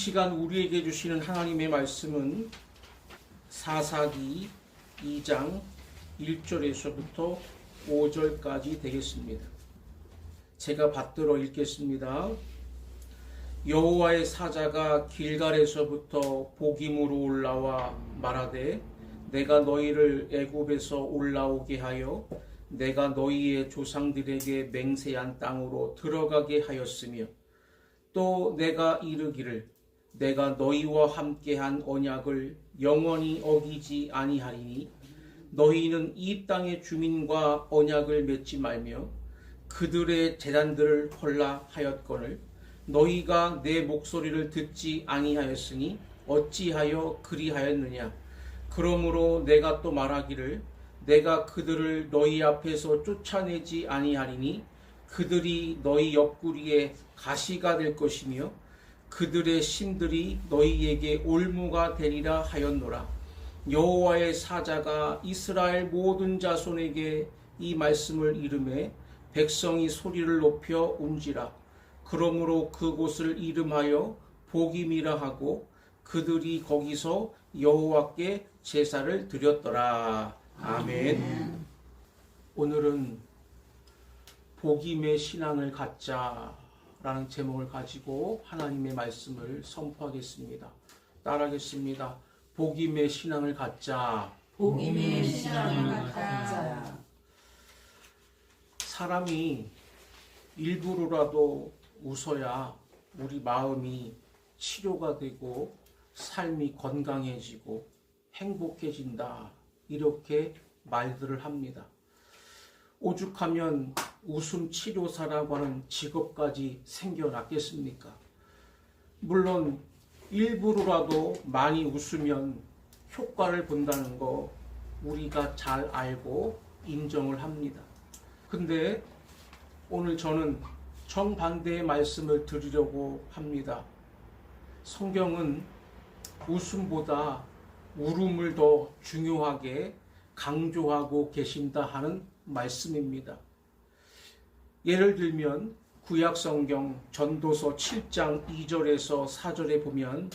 시간 우리에게 주시는 하나님의 말씀은 사사기 2장 1절에서부터 5절까지 되겠습니다. 제가 받들어 읽겠습니다. 여호와의 사자가 길갈에서부터 보김으로 올라와 말하되 내가 너희를 애굽에서 올라오게 하여 내가 너희의 조상들에게 맹세한 땅으로 들어가게 하였으며 또 내가 이르기를 내가 너희와 함께한 언약을 영원히 어기지 아니하리니 너희는 이 땅의 주민과 언약을 맺지 말며 그들의 제단들을 헐라 하였거늘 너희가 내 목소리를 듣지 아니하였으니 어찌하여 그리하였느냐. 그러므로 내가 또 말하기를 내가 그들을 너희 앞에서 쫓아내지 아니하리니 그들이 너희 옆구리에 가시가 될 것이며 그들의 신들이 너희에게 올무가 되리라 하였노라. 여호와의 사자가 이스라엘 모든 자손에게 이 말씀을 이르매 백성이 소리를 높여 운지라. 그러므로 그곳을 이름하여 보김이라 하고 그들이 거기서 여호와께 제사를 드렸더라. 아멘. 오늘은 보김의 신앙을 갖자라는 제목을 가지고 하나님의 말씀을 선포하겠습니다. 따라하겠습니다. 보김의 신앙을 갖자. 보김의 신앙을 갖자. 사람이 일부러라도 웃어야 우리 마음이 치료가 되고 삶이 건강해지고 행복해진다. 이렇게 말들을 합니다. 오죽하면 웃음 치료사라고 하는 직업까지 생겨났겠습니까? 물론 일부러라도 많이 웃으면 효과를 본다는 거 우리가 잘 알고 인정을 합니다. 근데 오늘 저는 정반대의 말씀을 드리려고 합니다. 성경은 웃음보다 울음을 더 중요하게 강조하고 계신다 하는 말씀입니다. 예를 들면 구약성경 전도서 7장 2절에서 4절에 보면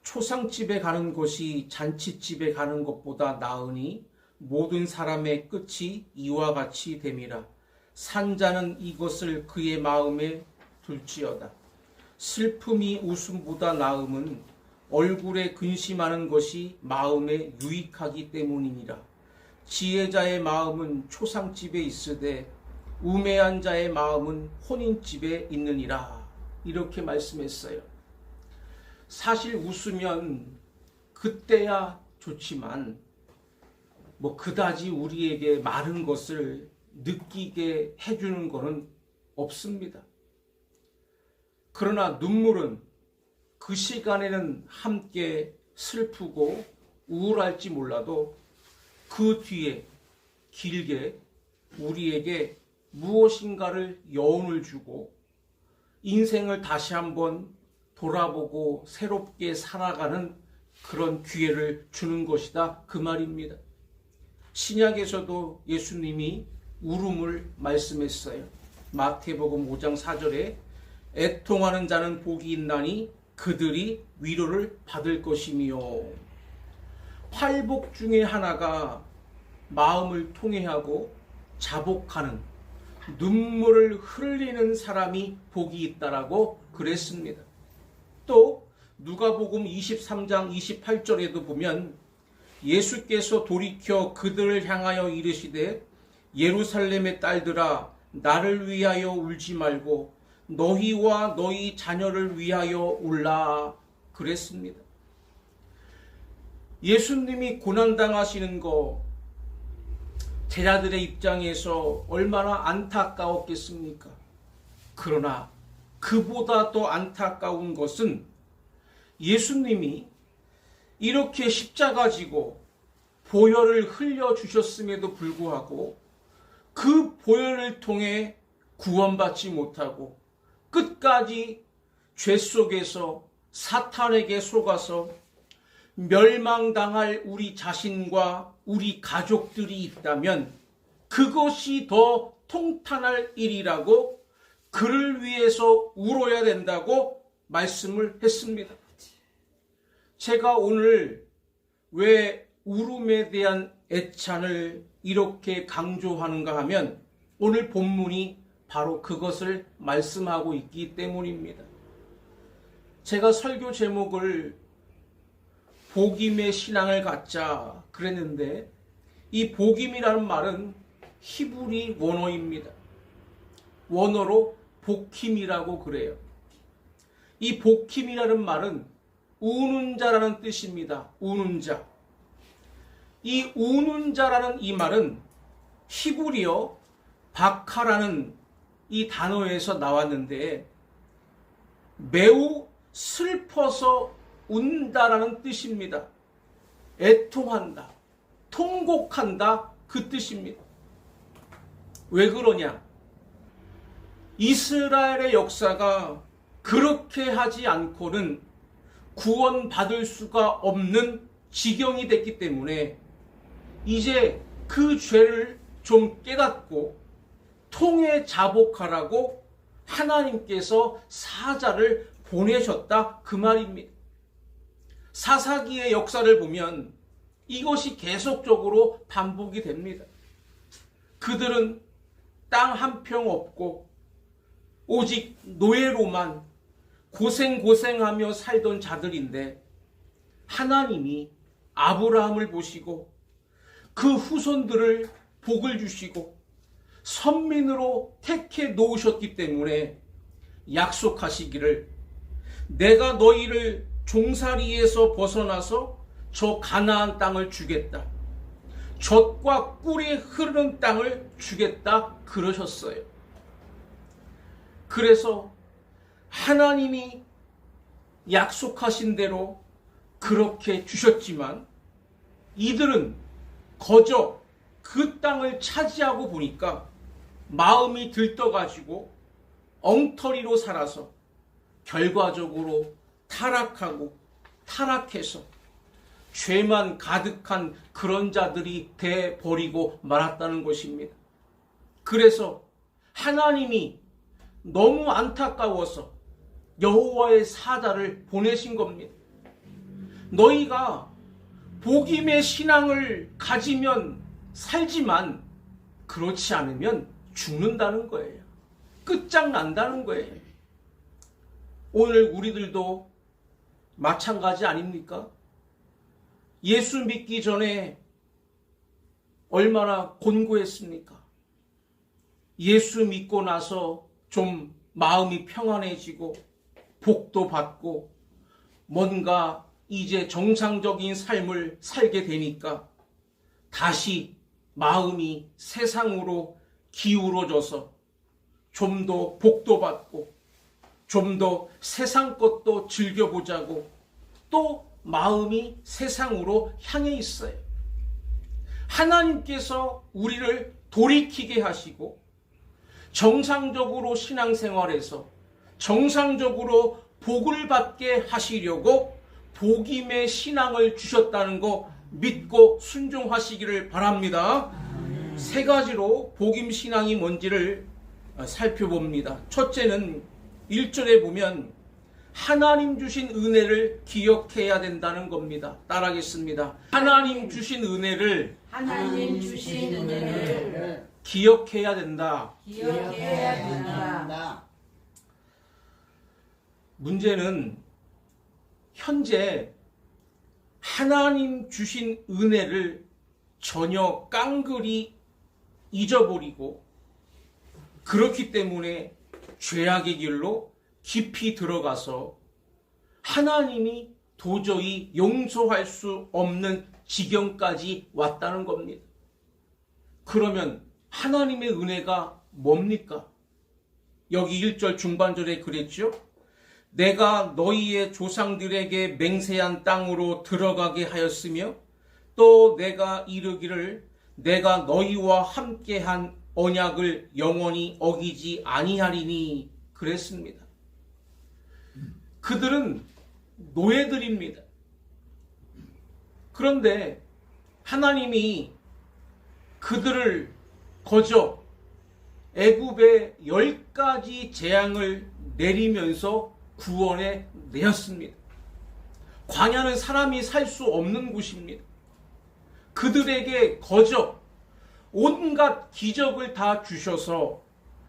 초상집에 가는 것이 잔치집에 가는 것보다 나으니 모든 사람의 끝이 이와 같이 됨이라. 산자는 이것을 그의 마음에 둘지어다. 슬픔이 웃음보다 나음은 얼굴에 근심하는 것이 마음에 유익하기 때문이니라. 지혜자의 마음은 초상집에 있으되 우매한 자의 마음은 혼인집에 있느니라. 이렇게 말씀했어요. 사실 웃으면 그때야 좋지만 그다지 우리에게 많은 것을 느끼게 해주는 것은 없습니다. 그러나 눈물은 그 시간에는 함께 슬프고 우울할지 몰라도 그 뒤에 길게 우리에게 무엇인가를 여운을 주고 인생을 다시 한번 돌아보고 새롭게 살아가는 그런 기회를 주는 것이다. 그 말입니다. 신약에서도 예수님이 울음을 말씀했어요. 마태복음 5장 4절에 애통하는 자는 복이 있나니 그들이 위로를 받을 것이며. 팔복 중에 하나가 마음을 통회하고 자복하는 눈물을 흘리는 사람이 복이 있다라고 그랬습니다. 또 누가복음 23장 28절에도 보면 예수께서 돌이켜 그들을 향하여 이르시되 예루살렘의 딸들아 나를 위하여 울지 말고 너희와 너희 자녀를 위하여 울라 그랬습니다. 예수님이 고난당하시는 거 제자들의 입장에서 얼마나 안타까웠겠습니까? 그러나 그보다 더 안타까운 것은 예수님이 이렇게 십자가 지고 보혈을 흘려주셨음에도 불구하고 그 보혈을 통해 구원받지 못하고 끝까지 죄 속에서 사탄에게 속아서 멸망당할 우리 자신과 우리 가족들이 있다면 그것이 더 통탄할 일이라고 그를 위해서 울어야 된다고 말씀을 했습니다. 제가 오늘 왜 울음에 대한 애찬을 이렇게 강조하는가 하면 오늘 본문이 바로 그것을 말씀하고 있기 때문입니다. 제가 설교 제목을 복임의 신앙을 갖자 그랬는데 이 복임이라는 말은 히브리 원어입니다. 원어로 복힘이라고 그래요. 이 복힘이라는 말은 우는 자라는 뜻입니다. 우는 자. 이 우는 자라는 이 말은 히브리어 바카라는 이 단어에서 나왔는데 매우 슬퍼서 운다라는 뜻입니다. 애통한다, 통곡한다 그 뜻입니다. 왜 그러냐? 이스라엘의 역사가 그렇게 하지 않고는 구원받을 수가 없는 지경이 됐기 때문에 이제 그 죄를 좀 깨닫고 통해 자복하라고 하나님께서 사자를 보내셨다 그 말입니다. 사사기의 역사를 보면 이것이 계속적으로 반복이 됩니다. 그들은 땅 한 평 없고 오직 노예로만 고생하며 살던 자들인데 하나님이 아브라함을 보시고 그 후손들을 복을 주시고 선민으로 택해 놓으셨기 때문에 약속하시기를 내가 너희를 종살이에서 벗어나서 저 가나안 땅을 주겠다. 젖과 꿀이 흐르는 땅을 주겠다 그러셨어요. 그래서 하나님이 약속하신 대로 그렇게 주셨지만 이들은 거저 그 땅을 차지하고 보니까 마음이 들떠가지고 엉터리로 살아서 결과적으로 타락해서 죄만 가득한 그런 자들이 돼 버리고 말았다는 것입니다. 그래서 하나님이 너무 안타까워서 여호와의 사자를 보내신 겁니다. 너희가 복임의 신앙을 가지면 살지만 그렇지 않으면 죽는다는 거예요. 끝장난다는 거예요. 오늘 우리들도 마찬가지 아닙니까? 예수 믿기 전에 얼마나 곤고했습니까? 예수 믿고 나서 좀 마음이 평안해지고 복도 받고 뭔가 이제 정상적인 삶을 살게 되니까 다시 마음이 세상으로 기울어져서 좀 더 복도 받고 좀 더 세상 것도 즐겨보자고 또 마음이 세상으로 향해 있어요. 하나님께서 우리를 돌이키게 하시고 정상적으로 신앙생활에서 정상적으로 복을 받게 하시려고 복임의 신앙을 주셨다는 거 믿고 순종하시기를 바랍니다. 세 가지로 복임 신앙이 뭔지를 살펴봅니다. 첫째는 1절에 보면 하나님 주신 은혜를 기억해야 된다는 겁니다. 따라하겠습니다. 하나님 주신 은혜를 기억해야 된다. 문제는 현재 하나님 주신 은혜를 전혀 깡그리 잊어버리고 그렇기 때문에 죄악의 길로 깊이 들어가서 하나님이 도저히 용서할 수 없는 지경까지 왔다는 겁니다. 그러면 하나님의 은혜가 뭡니까? 여기 1절 중반절에 그랬죠? 내가 너희의 조상들에게 맹세한 땅으로 들어가게 하였으며 또 내가 이르기를 내가 너희와 함께한 언약을 영원히 어기지 아니하리니 그랬습니다. 그들은 노예들입니다. 그런데 하나님이 그들을 거저 애굽에 10가지 재앙을 내리면서 구원해 내었습니다. 광야는 사람이 살 수 없는 곳입니다. 그들에게 거저 온갖 기적을 다 주셔서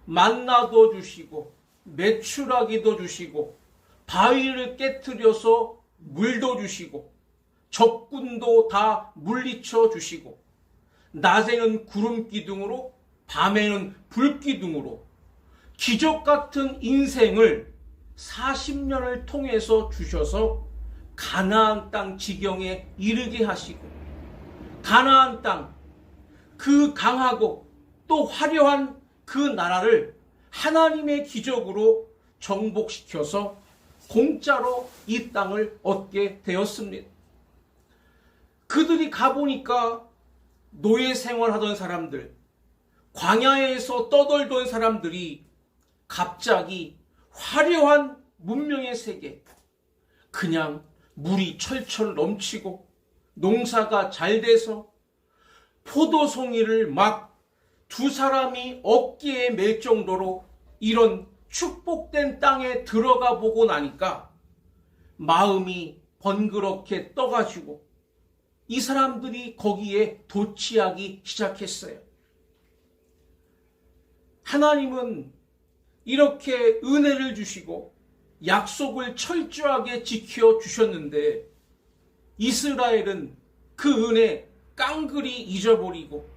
만나도 주시고 메추라기도 주시고 바위를 깨트려서 물도 주시고 적군도 다 물리쳐 주시고 낮에는 구름 기둥으로 밤에는 불 기둥으로 기적 같은 인생을 40년을 통해서 주셔서 가나안 땅 지경에 이르게 하시고 가나안 땅 그 강하고 또 화려한 그 나라를 하나님의 기적으로 정복시켜서 공짜로 이 땅을 얻게 되었습니다. 그들이 가보니까 노예 생활하던 사람들, 광야에서 떠돌던 사람들이 갑자기 화려한 문명의 세계, 그냥 물이 철철 넘치고 농사가 잘 돼서 포도송이를 막 두 사람이 어깨에 맬 정도로 이런 축복된 땅에 들어가 보고 나니까 마음이 번그렇게 떠가지고 이 사람들이 거기에 도취하기 시작했어요. 하나님은 이렇게 은혜를 주시고 약속을 철저하게 지켜주셨는데 이스라엘은 그 은혜 깡그리 잊어버리고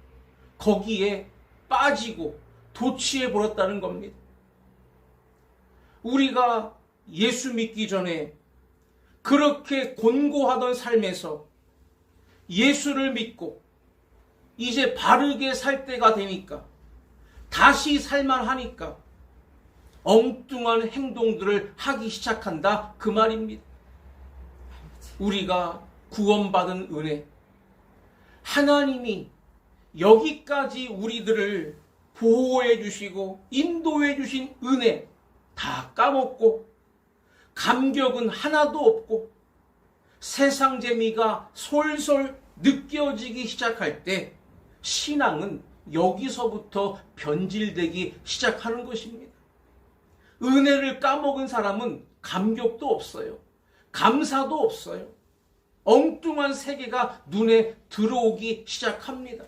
거기에 빠지고 도취해버렸다는 겁니다. 우리가 예수 믿기 전에 그렇게 곤고하던 삶에서 예수를 믿고 이제 바르게 살 때가 되니까 다시 살만하니까 엉뚱한 행동들을 하기 시작한다 그 말입니다. 우리가 구원받은 은혜, 하나님이 여기까지 우리들을 보호해 주시고 인도해 주신 은혜 다 까먹고 감격은 하나도 없고 세상 재미가 솔솔 느껴지기 시작할 때 신앙은 여기서부터 변질되기 시작하는 것입니다. 은혜를 까먹은 사람은 감격도 없어요. 감사도 없어요. 엉뚱한 세계가 눈에 들어오기 시작합니다.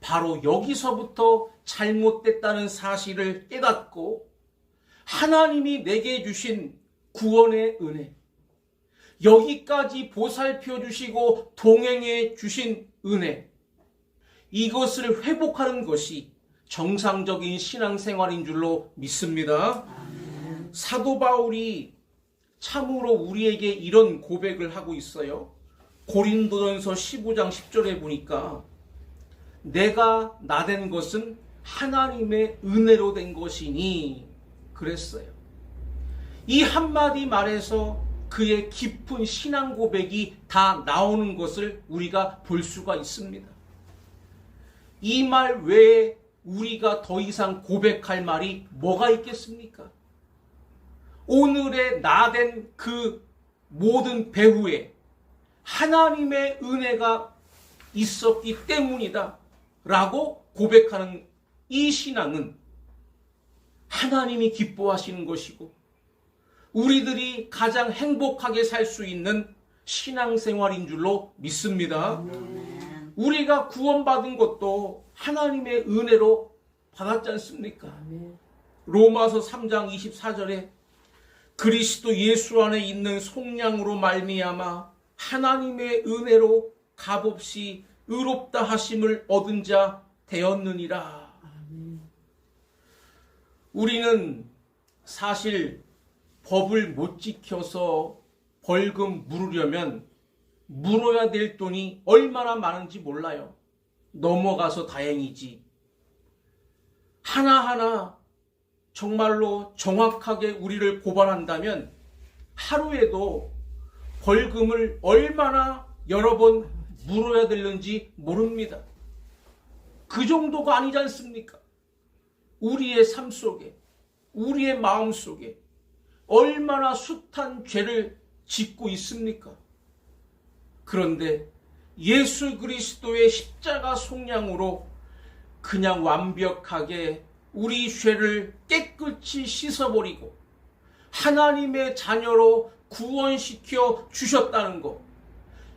바로 여기서부터 잘못됐다는 사실을 깨닫고 하나님이 내게 주신 구원의 은혜, 여기까지 보살펴 주시고 동행해 주신 은혜, 이것을 회복하는 것이 정상적인 신앙생활인 줄로 믿습니다. 사도 바울이 참으로 우리에게 이런 고백을 하고 있어요. 고린도전서 15장 10절에 보니까 내가 나된 것은 하나님의 은혜로 된 것이니 그랬어요. 이 한마디 말에서 그의 깊은 신앙 고백이 다 나오는 것을 우리가 볼 수가 있습니다. 이 말 외에 우리가 더 이상 고백할 말이 뭐가 있겠습니까? 오늘의 나된 그 모든 배후에 하나님의 은혜가 있었기 때문이다 라고 고백하는 이 신앙은 하나님이 기뻐하시는 것이고 우리들이 가장 행복하게 살 수 있는 신앙생활인 줄로 믿습니다. 우리가 구원받은 것도 하나님의 은혜로 받았지 않습니까? 로마서 3장 24절에 그리스도 예수 안에 있는 속량으로 말미암아 하나님의 은혜로 값없이 의롭다 하심을 얻은 자 되었느니라. 우리는 사실 법을 못 지켜서 벌금 물으려면 물어야 될 돈이 얼마나 많은지 몰라요. 넘어가서 다행이지. 하나하나 정말로 정확하게 우리를 고발한다면 하루에도 벌금을 얼마나 여러 번 물어야 되는지 모릅니다. 그 정도가 아니지 않습니까? 우리의 삶 속에, 우리의 마음 속에 얼마나 숱한 죄를 짓고 있습니까? 그런데 예수 그리스도의 십자가 속량으로 그냥 완벽하게 우리 죄를 깨끗이 씻어버리고 하나님의 자녀로 구원시켜 주셨다는 것,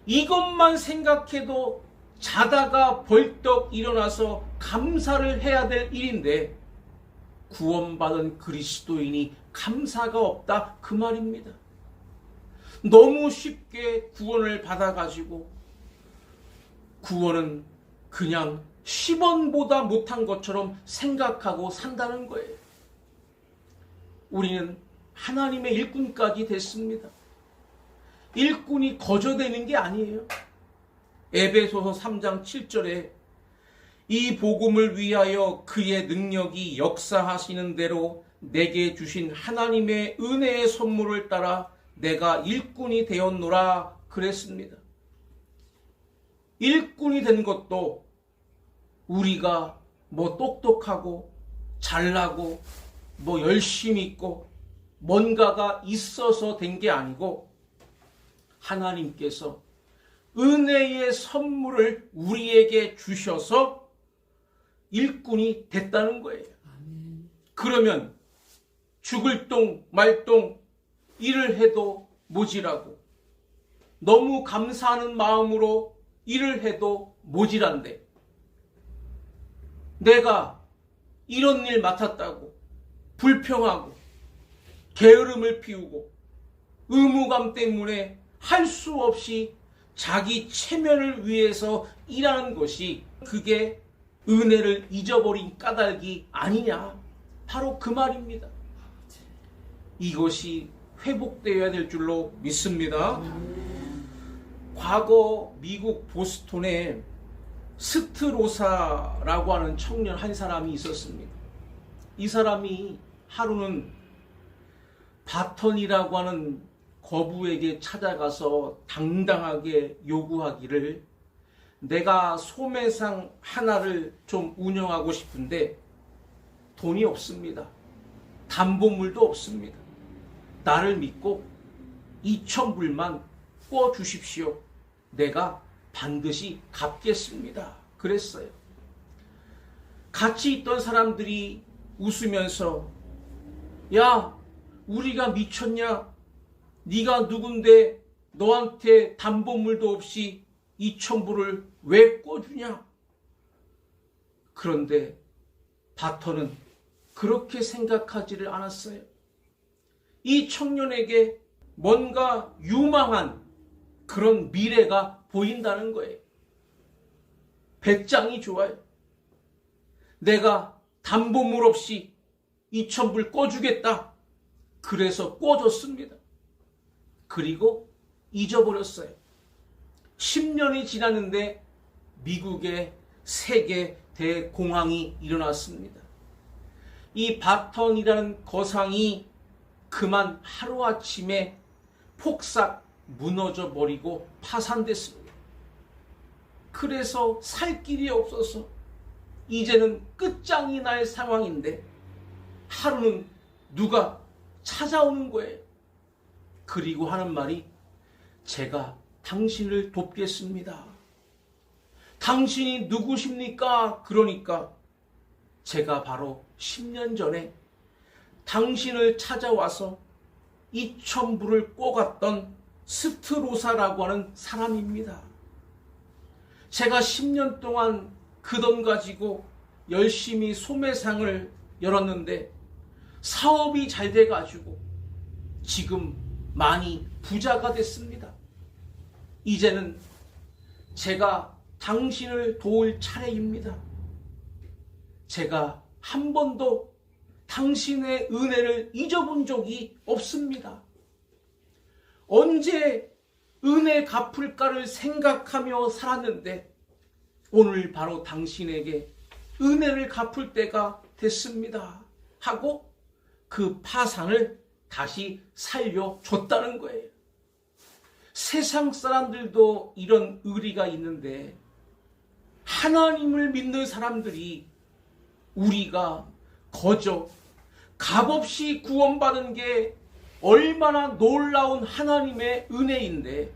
이것만 생각해도 자다가 벌떡 일어나서 감사를 해야 될 일인데 구원받은 그리스도인이 감사가 없다, 그 말입니다. 너무 쉽게 구원을 받아가지고 구원은 그냥 10원보다 못한 것처럼 생각하고 산다는 거예요. 우리는 하나님의 일꾼까지 됐습니다. 일꾼이 거저되는 게 아니에요. 에베소서 3장 7절에 이 복음을 위하여 그의 능력이 역사하시는 대로 내게 주신 하나님의 은혜의 선물을 따라 내가 일꾼이 되었노라 그랬습니다. 일꾼이 된 것도 우리가 뭐 똑똑하고 잘나고 뭐 열심히 있고 뭔가가 있어서 된 게 아니고 하나님께서 은혜의 선물을 우리에게 주셔서 일꾼이 됐다는 거예요. 그러면 죽을 똥 말똥 일을 해도 모지라고, 너무 감사하는 마음으로 일을 해도 모지란데, 내가 이런 일 맡았다고 불평하고 게으름을 피우고 의무감 때문에 할 수 없이 자기 체면을 위해서 일하는 것이 그게 은혜를 잊어버린 까닭이 아니냐, 바로 그 말입니다. 이것이 회복되어야 될 줄로 믿습니다. 과거 미국 보스턴에 스트로사라고 하는 청년 한 사람이 있었습니다. 이 사람이 하루는 바턴이라고 하는 거부에게 찾아가서 당당하게 요구하기를, 내가 소매상 하나를 좀 운영하고 싶은데 돈이 없습니다. 담보물도 없습니다. 나를 믿고 2,000불만 꿔 주십시오. 내가 반드시 갚겠습니다. 그랬어요. 같이 있던 사람들이 웃으면서, 야, 우리가 미쳤냐? 네가 누군데 너한테 담보물도 없이 2,000불을 왜 꿔주냐? 그런데 바턴은 그렇게 생각하지를 않았어요. 이 청년에게 뭔가 유망한 그런 미래가 보인다는 거예요. 배짱이 좋아요. 내가 담보물 없이 2,000불 꿔주겠다. 그래서 꿔줬습니다. 그리고 잊어버렸어요. 10년이 지났는데 미국의 세계 대공황이 일어났습니다. 이 바턴이라는 거상이 그만 하루아침에 폭삭 무너져 버리고 파산됐습니다. 그래서 살 길이 없어서 이제는 끝장이 날 상황인데 하루는 누가 찾아오는 거예요. 그리고 하는 말이, 제가 당신을 돕겠습니다. 당신이 누구십니까? 그러니까 제가 바로 10년 전에 당신을 찾아와서 2,000불을 꿔갔던 스트로사라고 하는 사람입니다. 제가 10년 동안 그 돈 가지고 열심히 소매상을 열었는데 사업이 잘 돼가지고 지금 많이 부자가 됐습니다. 이제는 제가 당신을 도울 차례입니다. 제가 한 번도 당신의 은혜를 잊어본 적이 없습니다. 언제 은혜 갚을까를 생각하며 살았는데 오늘 바로 당신에게 은혜를 갚을 때가 됐습니다. 하고 그 파산을 다시 살려줬다는 거예요. 세상 사람들도 이런 의리가 있는데 하나님을 믿는 사람들이 우리가 거저 값없이 구원받은 게 얼마나 놀라운 하나님의 은혜인데,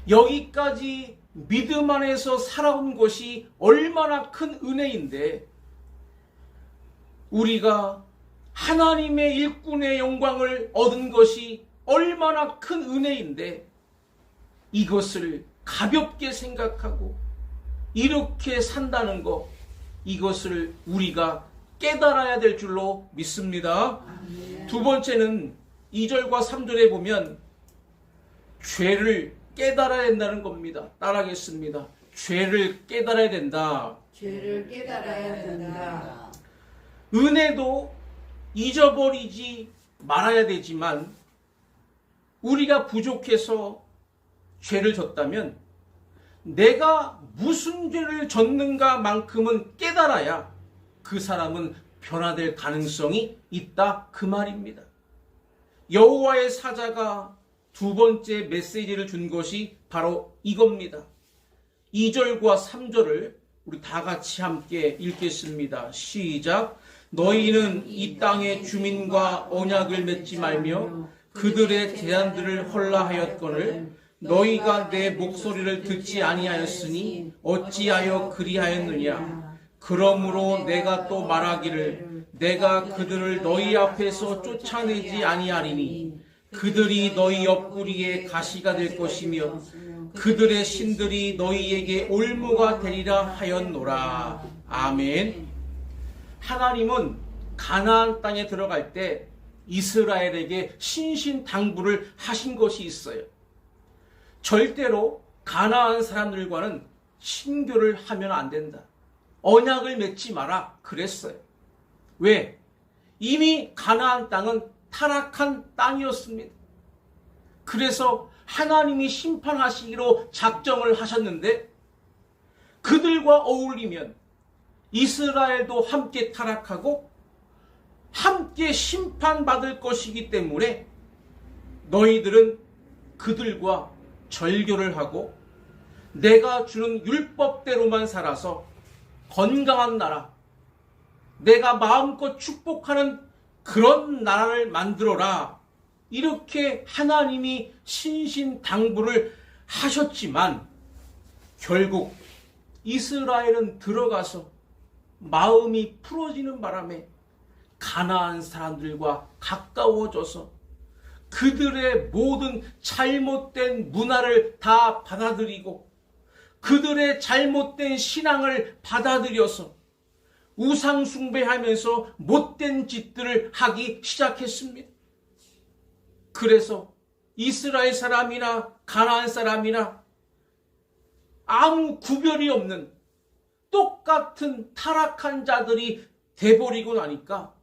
여기까지 믿음 안에서 살아온 것이 얼마나 큰 은혜인데, 우리가 하나님의 일꾼의 영광을 얻은 것이 얼마나 큰 은혜인데 이것을 가볍게 생각하고 이렇게 산다는 것, 이것을 우리가 깨달아야 될 줄로 믿습니다. 두 번째는 2절과 3절에 보면 죄를 깨달아야 된다는 겁니다. 따라하겠습니다. 죄를 깨달아야 된다. 죄를 깨달아야 된다. 은혜도 잊어버리지 말아야 되지만 우리가 부족해서 죄를 졌다면 내가 무슨 죄를 졌는가 만큼은 깨달아야 그 사람은 변화될 가능성이 있다 그 말입니다. 여호와의 사자가 두 번째 메시지를 준 것이 바로 이겁니다. 2절과 3절을 우리 다 같이 함께 읽겠습니다. 시작. 너희는 이 땅의 주민과 언약을 맺지 말며 그들의 제안들을 헐라하였거늘 너희가 내 목소리를 듣지 아니하였으니 어찌하여 그리하였느냐. 그러므로 내가 또 말하기를 내가 그들을 너희 앞에서 쫓아내지 아니하리니 그들이 너희 옆구리에 가시가 될 것이며 그들의 신들이 너희에게 올무가 되리라 하였노라. 아멘. 하나님은 가나안 땅에 들어갈 때 이스라엘에게 신신당부를 하신 것이 있어요. 절대로 가나안 사람들과는 친교를 하면 안 된다. 언약을 맺지 마라 그랬어요. 왜? 이미 가나안 땅은 타락한 땅이었습니다. 그래서 하나님이 심판하시기로 작정을 하셨는데 그들과 어울리면 이스라엘도 함께 타락하고 함께 심판받을 것이기 때문에 너희들은 그들과 절교를 하고 내가 주는 율법대로만 살아서 건강한 나라, 내가 마음껏 축복하는 그런 나라를 만들어라. 이렇게 하나님이 신신당부를 하셨지만 결국 이스라엘은 들어가서 마음이 풀어지는 바람에 가나안 사람들과 가까워져서 그들의 모든 잘못된 문화를 다 받아들이고 그들의 잘못된 신앙을 받아들여서 우상 숭배하면서 못된 짓들을 하기 시작했습니다. 그래서 이스라엘 사람이나 가나안 사람이나 아무 구별이 없는 똑같은 타락한 자들이 돼버리고 나니까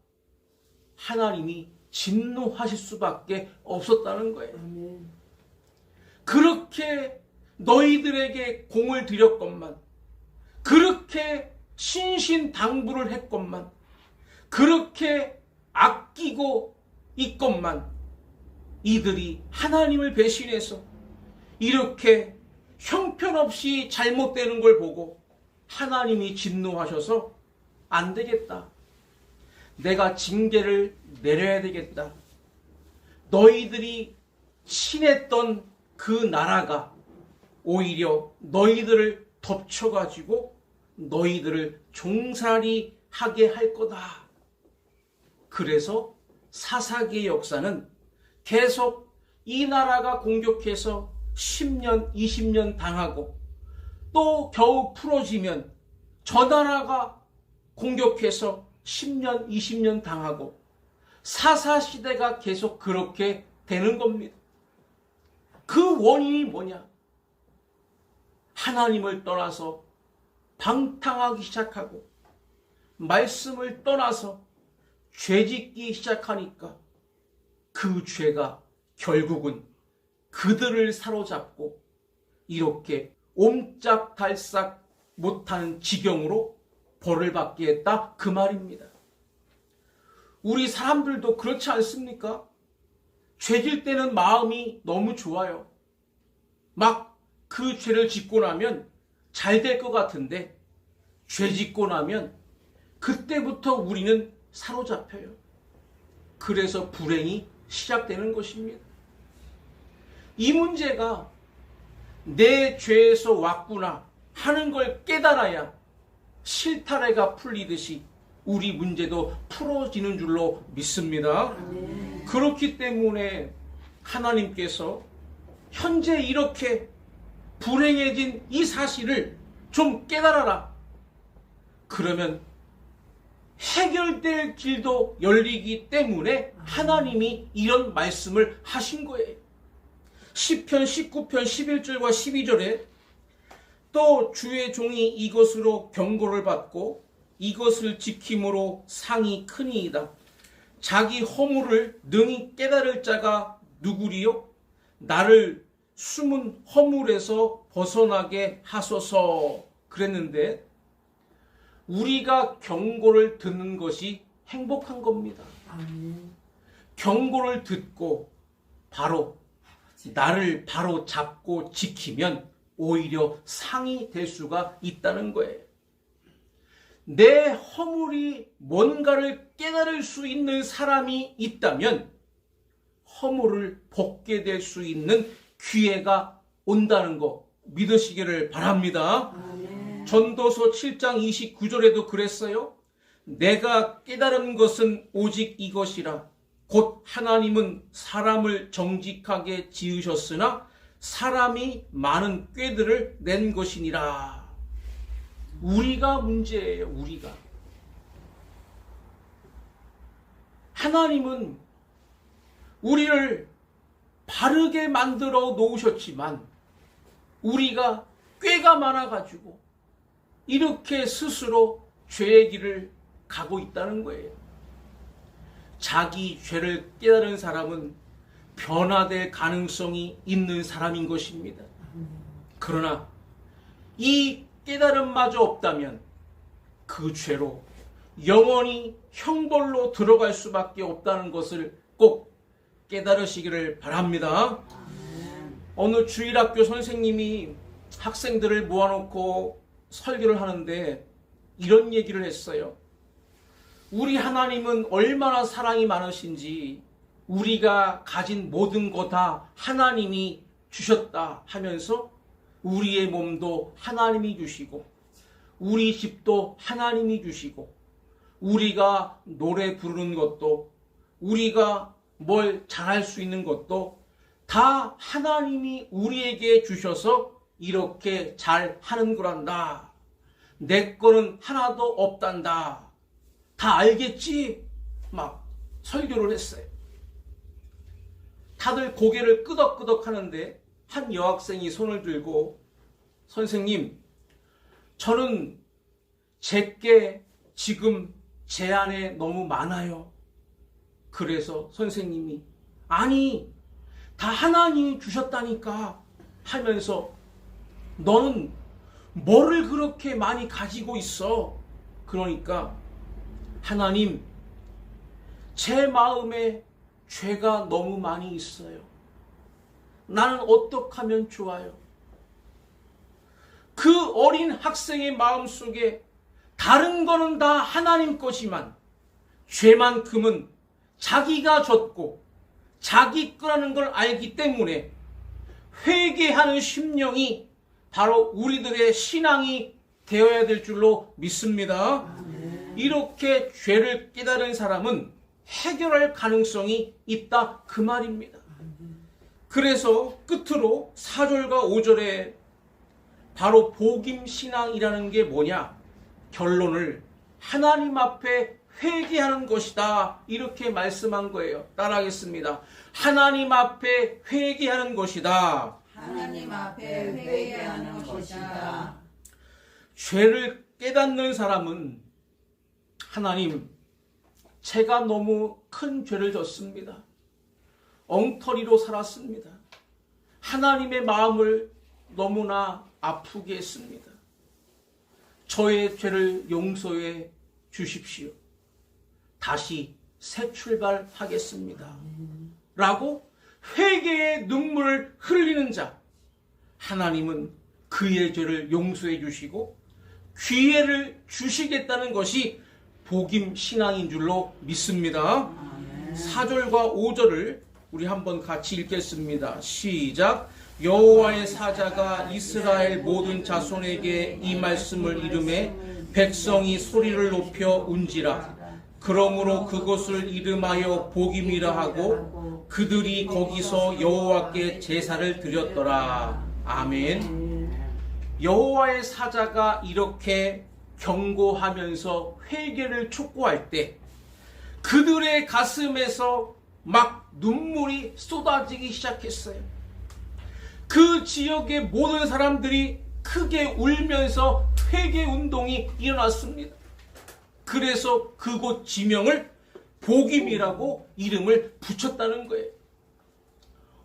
하나님이 진노하실 수밖에 없었다는 거예요. 그렇게 너희들에게 공을 들였건만, 그렇게 신신당부를 했건만, 그렇게 아끼고 있건만 이들이 하나님을 배신해서 이렇게 형편없이 잘못되는 걸 보고 하나님이 진노하셔서 안 되겠다. 내가 징계를 내려야 되겠다. 너희들이 친했던 그 나라가 오히려 너희들을 덮쳐가지고 너희들을 종살이 하게 할 거다. 그래서 사사기의 역사는 계속 이 나라가 공격해서 10년, 20년 당하고 또 겨우 풀어지면 저 나라가 공격해서 10년, 20년 당하고 사사시대가 계속 그렇게 되는 겁니다. 그 원인이 뭐냐? 하나님을 떠나서 방탕하기 시작하고 말씀을 떠나서 죄짓기 시작하니까 그 죄가 결국은 그들을 사로잡고 이렇게 옴짝달싹 못하는 지경으로 벌을 받게 했다 그 말입니다. 우리 사람들도 그렇지 않습니까? 죄질 때는 마음이 너무 좋아요. 막 그 죄를 짓고 나면 잘 될 것 같은데 죄 짓고 나면 그때부터 우리는 사로잡혀요. 그래서 불행이 시작되는 것입니다. 이 문제가 내 죄에서 왔구나 하는 걸 깨달아야 실타래가 풀리듯이 우리 문제도 풀어지는 줄로 믿습니다. 그렇기 때문에 하나님께서 현재 이렇게 불행해진 이 사실을 좀 깨달아라. 그러면 해결될 길도 열리기 때문에 하나님이 이런 말씀을 하신 거예요. 시편 19편 11절과 12절에 또 주의 종이 이것으로 경고를 받고 이것을 지킴으로 상이 크니이다. 자기 허물을 능히 깨달을 자가 누구리요? 나를 숨은 허물에서 벗어나게 하소서 그랬는데 우리가 경고를 듣는 것이 행복한 겁니다. 경고를 듣고 바로 나를 바로 잡고 지키면 오히려 상이 될 수가 있다는 거예요. 내 허물이 뭔가를 깨달을 수 있는 사람이 있다면 허물을 벗게 될 수 있는 기회가 온다는 거 믿으시기를 바랍니다. 전도서 7장 29절에도 그랬어요. 내가 깨달은 것은 오직 이것이라. 곧 하나님은 사람을 정직하게 지으셨으나 사람이 많은 꾀들을 낸 것이니라. 우리가 문제예요. 우리가. 하나님은 우리를 바르게 만들어 놓으셨지만 우리가 꾀가 많아가지고 이렇게 스스로 죄의 길을 가고 있다는 거예요. 자기 죄를 깨달은 사람은 변화될 가능성이 있는 사람인 것입니다. 그러나 이 깨달음마저 없다면 그 죄로 영원히 형벌로 들어갈 수밖에 없다는 것을 꼭 깨달으시기를 바랍니다. 어느 주일학교 선생님이 학생들을 모아놓고 설교를 하는데 이런 얘기를 했어요. 우리 하나님은 얼마나 사랑이 많으신지 우리가 가진 모든 거 다 하나님이 주셨다 하면서 우리의 몸도 하나님이 주시고 우리 집도 하나님이 주시고 우리가 노래 부르는 것도 우리가 뭘 잘할 수 있는 것도 다 하나님이 우리에게 주셔서 이렇게 잘 하는 거란다. 내 거는 하나도 없단다. 다 알겠지? 막 설교를 했어요. 다들 고개를 끄덕끄덕 하는데 한 여학생이 손을 들고 선생님, 저는 제게 지금 제 안에 너무 많아요. 그래서 선생님이 아니 다 하나님이 주셨다니까 하면서 너는 뭐를 그렇게 많이 가지고 있어? 그러니까 하나님 제 마음에 죄가 너무 많이 있어요. 나는 어떻게 하면 좋아요? 그 어린 학생의 마음속에 다른 거는 다 하나님 것이만 죄만큼은 자기가 졌고 자기 거라는 걸 알기 때문에 회개하는 심령이 바로 우리들의 신앙이 되어야 될 줄로 믿습니다. 이렇게 죄를 깨달은 사람은 해결할 가능성이 있다 그 말입니다. 그래서 끝으로 4절과 5절에 바로 복임신앙이라는 게 뭐냐? 결론을 하나님 앞에 회개하는 것이다 이렇게 말씀한 거예요. 따라하겠습니다. 하나님 앞에 회개하는 것이다. 하나님 앞에 회개하는 것이다. 죄를 깨닫는 사람은 하나님, 제가 너무 큰 죄를 졌습니다. 엉터리로 살았습니다. 하나님의 마음을 너무나 아프게 했습니다. 저의 죄를 용서해 주십시오. 다시 새 출발하겠습니다. 라고 회개의 눈물을 흘리는 자, 하나님은 그의 죄를 용서해 주시고 기회를 주시겠다는 것이 복임 신앙인 줄로 믿습니다. 4절과 5절을 우리 한번 같이 읽겠습니다. 시작. 여호와의 사자가 이스라엘 모든 자손에게 이 말씀을 이르매 백성이 소리를 높여 운지라. 그러므로 그곳을 이름하여 복임이라 하고 그들이 거기서 여호와께 제사를 드렸더라. 아멘. 여호와의 사자가 이렇게 경고하면서 회개를 촉구할 때 그들의 가슴에서 막 눈물이 쏟아지기 시작했어요. 그 지역의 모든 사람들이 크게 울면서 회개 운동이 일어났습니다. 그래서 그곳 지명을 복임이라고 이름을 붙였다는 거예요.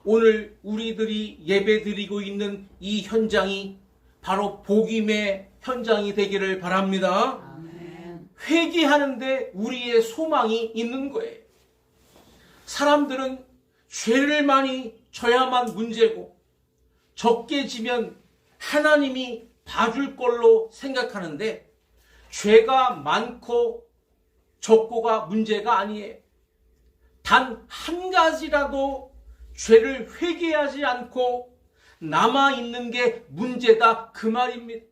오늘 우리들이 예배드리고 있는 이 현장이 바로 복임의 현장이 되기를 바랍니다. 아멘. 회개하는데 우리의 소망이 있는 거예요. 사람들은 죄를 많이 져야만 문제고 적게 지면 하나님이 봐줄 걸로 생각하는데 죄가 많고 적고가 문제가 아니에요. 단 한 가지라도 죄를 회개하지 않고 남아있는 게 문제다 그 말입니다.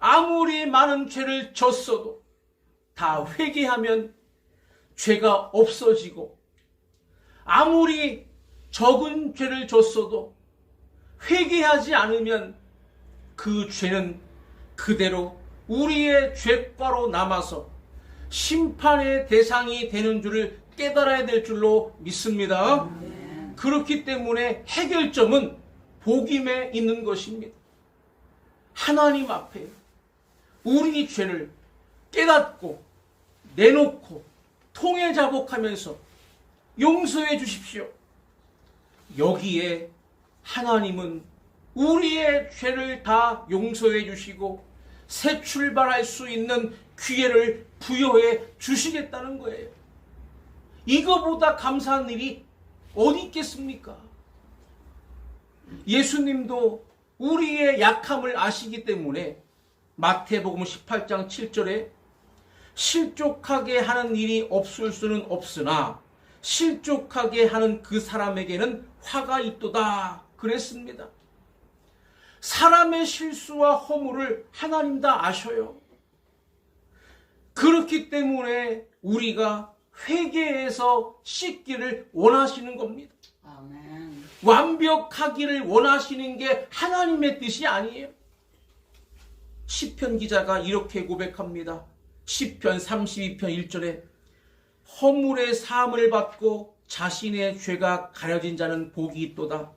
아무리 많은 죄를 졌어도 다 회개하면 죄가 없어지고 아무리 적은 죄를 졌어도 회개하지 않으면 그 죄는 그대로 우리의 죄과로 남아서 심판의 대상이 되는 줄을 깨달아야 될 줄로 믿습니다. 그렇기 때문에 해결점은 복임에 있는 것입니다. 하나님 앞에 우리 죄를 깨닫고 내놓고 통회자복하면서 용서해 주십시오. 여기에 하나님은 우리의 죄를 다 용서해 주시고 새 출발할 수 있는 기회를 부여해 주시겠다는 거예요. 이거보다 감사한 일이 어디 있겠습니까? 예수님도 우리의 약함을 아시기 때문에 마태복음 18장 7절에 실족하게 하는 일이 없을 수는 없으나 실족하게 하는 그 사람에게는 화가 있도다 그랬습니다. 사람의 실수와 허물을 하나님 다 아셔요. 그렇기 때문에 우리가 회개해서 씻기를 원하시는 겁니다. 아멘. 완벽하기를 원하시는 게 하나님의 뜻이 아니에요. 시편 기자가 이렇게 고백합니다. 시편 32편 1절에 허물의 사함을 받고 자신의 죄가 가려진 자는 복이 있도다.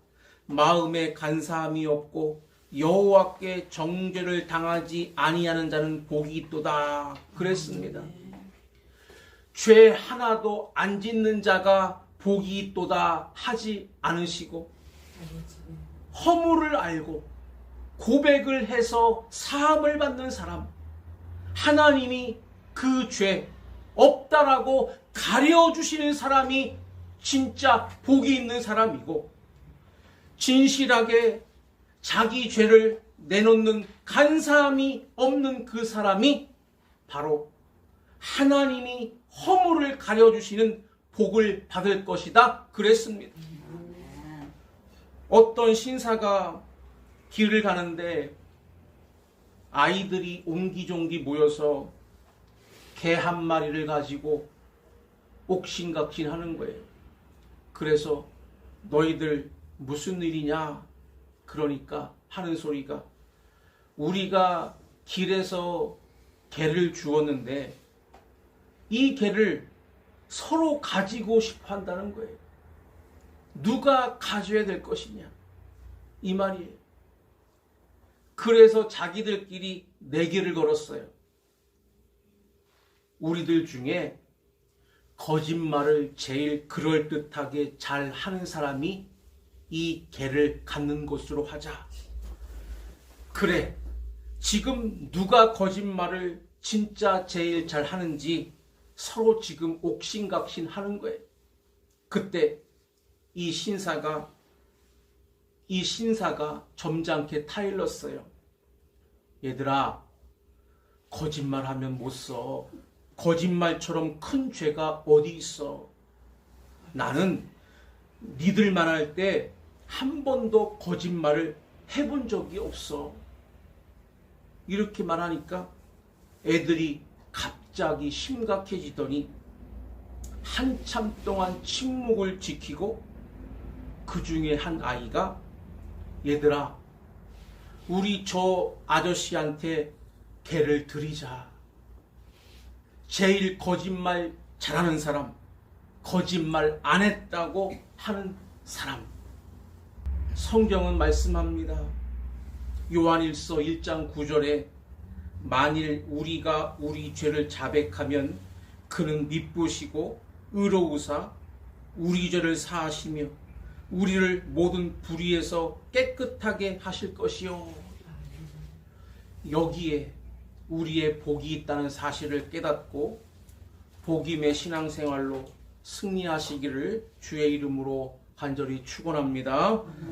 마음에 간사함이 없고 여호와께 정죄를 당하지 아니하는 자는 복이 있도다 그랬습니다. 죄 하나도 안 짓는 자가 복이 있도다 하지 않으시고 허물을 알고 고백을 해서 사함을 받는 사람, 하나님이 그 죄 없다라고 가려주시는 사람이 진짜 복이 있는 사람이고, 진실하게 자기 죄를 내놓는 간사함이 없는 그 사람이 바로 하나님이 허물을 가려주시는 복을 받을 것이다 그랬습니다. 어떤 신사가 길을 가는데 아이들이 옹기종기 모여서 개 한 마리를 가지고 옥신각신 하는 거예요. 그래서 너희들 무슨 일이냐? 그러니까 하는 소리가, 우리가 길에서 개를 주었는데 이 개를 서로 가지고 싶어 한다는 거예요. 누가 가져야 될 것이냐? 이 말이에요. 그래서 자기들끼리 내기를 걸었어요. 우리들 중에 거짓말을 제일 그럴듯하게 잘 하는 사람이 이 개를 갖는 것으로 하자. 그래, 지금 누가 거짓말을 진짜 제일 잘 하는지 서로 지금 옥신각신 하는 거예요. 그때 이 신사가 점잖게 타일렀어요. 얘들아, 거짓말하면 못 써. 거짓말처럼 큰 죄가 어디 있어. 나는 니들만 할 때 한 번도 거짓말을 해본 적이 없어. 이렇게 말하니까 애들이 갑자기 심각해지더니 한참 동안 침묵을 지키고 그 중에 한 아이가 얘들아, 우리 저 아저씨한테 개를 드리자. 제일 거짓말 잘하는 사람, 거짓말 안 했다고 하는 사람. 성경은 말씀합니다. 요한일서 1장 9절에 만일 우리가 우리 죄를 자백하면 그는 미쁘시고 의로우사 우리 죄를 사하시며 우리를 모든 불의에서 깨끗하게 하실 것이요. 여기에 우리의 복이 있다는 사실을 깨닫고 복임의 신앙생활로 승리하시기를 주의 이름으로 간절히 축원합니다.